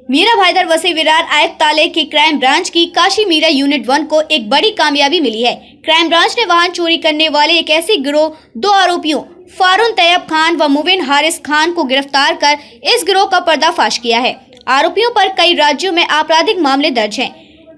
मीरा भाईदर वसी विरार आयुक्त ताले की क्राइम ब्रांच की काशी मीरा यूनिट 1 को एक बड़ी कामयाबी मिली है। क्राइम ब्रांच ने वाहन चोरी करने वाले एक ऐसे गिरोह 2 आरोपियों फारून तैयब खान व मुबिन हारिस खान को गिरफ्तार कर इस गिरोह का पर्दाफाश किया है। आरोपियों पर कई राज्यों में आपराधिक मामले दर्ज हैं।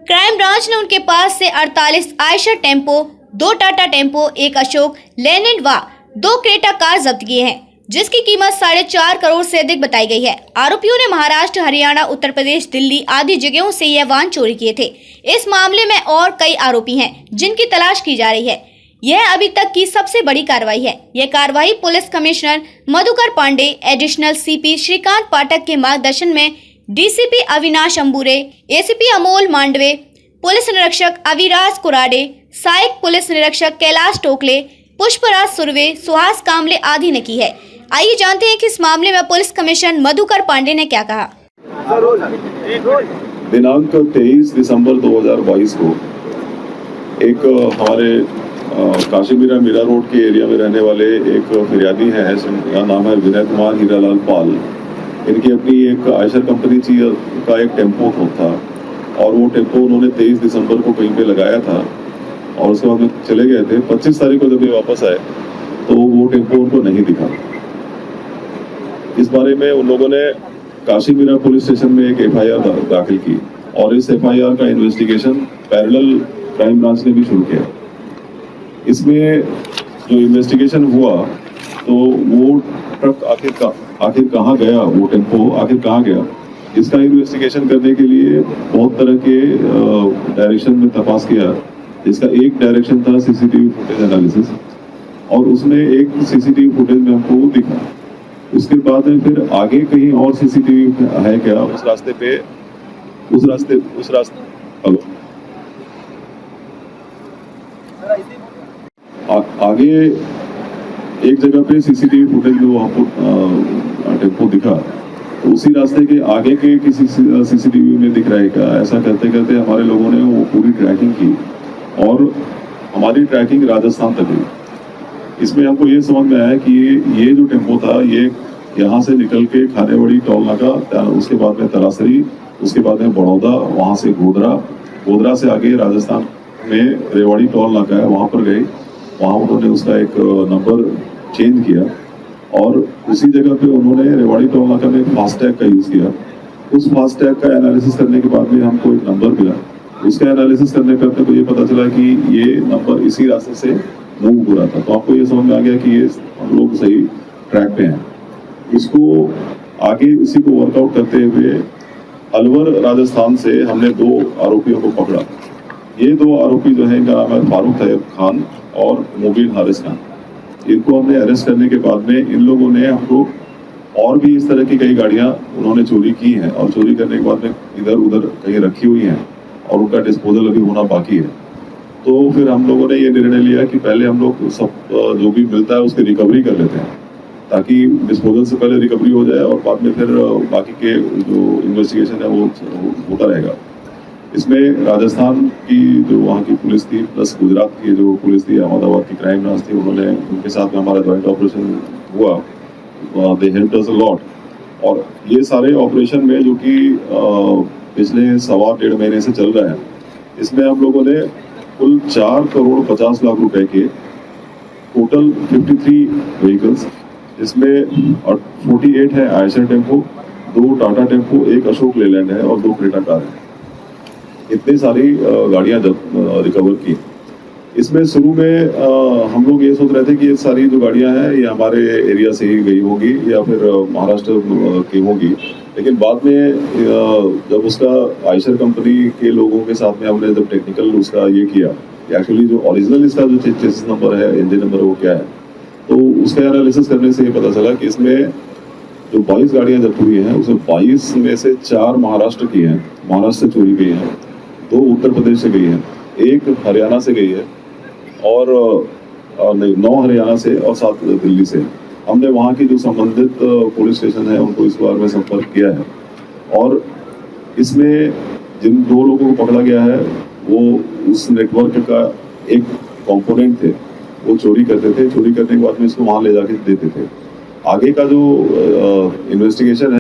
क्राइम ब्रांच ने उनके पास से 48 आयशर टेम्पो, 2 टाटा टेम्पो, 1 अशोक लेलैंड व 2 क्रेटा कार जब्त किए हैं, जिसकी कीमत 4.5 करोड़ से अधिक बताई गई है। आरोपियों ने महाराष्ट्र, हरियाणा, उत्तर प्रदेश, दिल्ली आदि जगहों से यह वाहन चोरी किए थे। इस मामले में और कई आरोपी हैं जिनकी तलाश की जा रही है। यह अभी तक की सबसे बड़ी कार्रवाई है। यह कार्रवाई police commissioner Madhukar Pandey, additional CP Shrikant Pathak के मार्गदर्शन में DCP Avinash Ambure, ACP Amol Mandve, police निरीक्षक अविराज कुराडे, सहायक पुलिस निरीक्षक कैलाश टोकले, पुष्पराज सुरवे, सुहास कामले आदि ने की है। आइए जानते हैं कि इस मामले में पुलिस कमिश्नर मधुकर पांडे ने क्या कहा। दिनांक 23 दिसंबर 2022 को एक हमारे काशी मीरा रोड के एरिया में रहने वाले एक फिरियादी हैं, जिनका नाम है विनय कुमार हीरालाल पाल। इनकी अपनी एक आयशर कंपनी का एक टेम्पो था और वो टेम्पो उन्होंने 23 दिसंबर को कहीं पे लगाया था और उसके बाद में चले गए थे। 25 तारीख को जब ये वापस आए तो वो टेम्पो उनको नहीं दिखा। इस बारे में उन लोगों ने काशी मीरा पुलिस स्टेशन में एक FIR दाखिल की और इस FIR का इन्वेस्टिगेशन पैरेलल क्राइम ब्रांच ने भी शुरू किया। इसमें जो इन्वेस्टिगेशन हुआ तो वो ट्रक आखिर कहाँ गया, वो टेम्पो आखिर कहाँ गया, इसका इन्वेस्टिगेशन करने के लिए बहुत तरह के डायरेक्शन में तपास किया। इसका एक डायरेक्शन था CCTV फुटेज एनालिसिस और उसमें एक CCTV फुटेज में हमको वो दिखा। उसके बाद में फिर आगे कहीं और CCTV है क्या उस रास्ते हेलो आगे एक जगह पे CCTV फुटेज में वो हमको टेम्पो दिखा, तो उसी रास्ते के आगे के किसी CCTV में दिख रहा है क्या। ऐसा करते करते हमारे लोगों ने वो पूरी ट्रैकिंग की और हमारी ट्रैकिंग राजस्थान तक गई। इसमें हमको ये समझ में आया कि ये जो टेम्पो था ये यहाँ से निकल के खानेवाड़ी टोल नाका, उसके बाद में तलासरी, उसके बाद में बड़ौदा, वहाँ से गोधरा से आगे राजस्थान में रेवाड़ी टोल नाका है, वहाँ पर गए। वहाँ उन्होंने उसका एक नंबर चेंज किया और उसी जगह पे उन्होंने रेवाड़ी टोल नाका में फास्टैग का यूज़ किया। उस फास्टैग का एनालिसिस करने के बाद में हमको एक नंबर मिला। उसका एनालिसिस करने पर अपने को ये पता चला कि ये नंबर इसी रास्ते से मूव हो रहा था। तो आपको ये समझ में आ गया कि ये हम लोग सही ट्रैक पे हैं। इसको आगे इसी को वर्कआउट करते हुए अलवर राजस्थान से हमने 2 आरोपियों को पकड़ा। ये 2 आरोपी जो है, इनका नाम है फारून तैयब खान और मुबिन हारिस खान। इनको हमने अरेस्ट करने के बाद में इन लोगों ने हमको और भी इस तरह की कई गाड़ियां उन्होंने चोरी की हैं और चोरी करने के बाद में इधर उधर कहीं रखी हुई हैं और उनका डिस्पोजल अभी होना बाकी है। तो फिर हम लोगों ने ये निर्णय लिया कि पहले हम लोग सब जो भी मिलता है उसकी रिकवरी कर लेते हैं, ताकि डिस्पोजल से पहले रिकवरी हो जाए और बाद में फिर बाकी के जो इन्वेस्टिगेशन है वो होता रहेगा। इसमें राजस्थान की जो वहाँ की पुलिस थी प्लस गुजरात की जो पुलिस थी, अहमदाबाद की क्राइम ब्रांच थी, उन्होंने उनके साथ में हमारा जॉइंट ऑपरेशन हुआ। दे हेल्प्ड अस अ लॉट। और ये सारे ऑपरेशन में जो कि पिछले 1.25 महीने से चल रहा है, इसमें हम लोगों ने कुल 4 करोड़ 50 लाख रुपए के टोटल 53 व्हीकल्स, इसमें 48 है आयशर टेम्पो, 2 टाटा टेम्पो, 1 अशोक लेलैंड है और 2 क्रेटा कार है। इतनी सारी गाड़ियां रिकवर की। इसमें शुरू में हम लोग ये सोच रहे थे कि ये सारी जो गाड़ियां हैं ये हमारे एरिया से ही गई होगी या फिर महाराष्ट्र की होगी, लेकिन बाद में जब उसका आयशर कंपनी के लोगों के साथ में हमने जब टेक्निकल उसका ये किया, एक्चुअली जो ओरिजिनल इसका जो चेसिस नंबर है, इंजन नंबर, वो क्या है, तो उसका एनालिसिस करने से ये पता चला कि इसमें जो 22 गाड़ियां जब्त हुई हैं उसमें 22 में से 4 महाराष्ट्र की हैं, महाराष्ट्र से चोरी गई हैं, 2 उत्तर प्रदेश से गई हैं, 1 हरियाणा से गई है और 9 हरियाणा से और 7 दिल्ली से। हमने वहाँ की जो संबंधित पुलिस स्टेशन है उनको इस बार में संपर्क किया है और इसमें जिन 2 लोगों को पकड़ा गया है वो उस नेटवर्क का एक कंपोनेंट थे। वो चोरी करते थे, चोरी करने के बाद में इसको वहाँ ले जाके देते थे। आगे का जो इन्वेस्टिगेशन है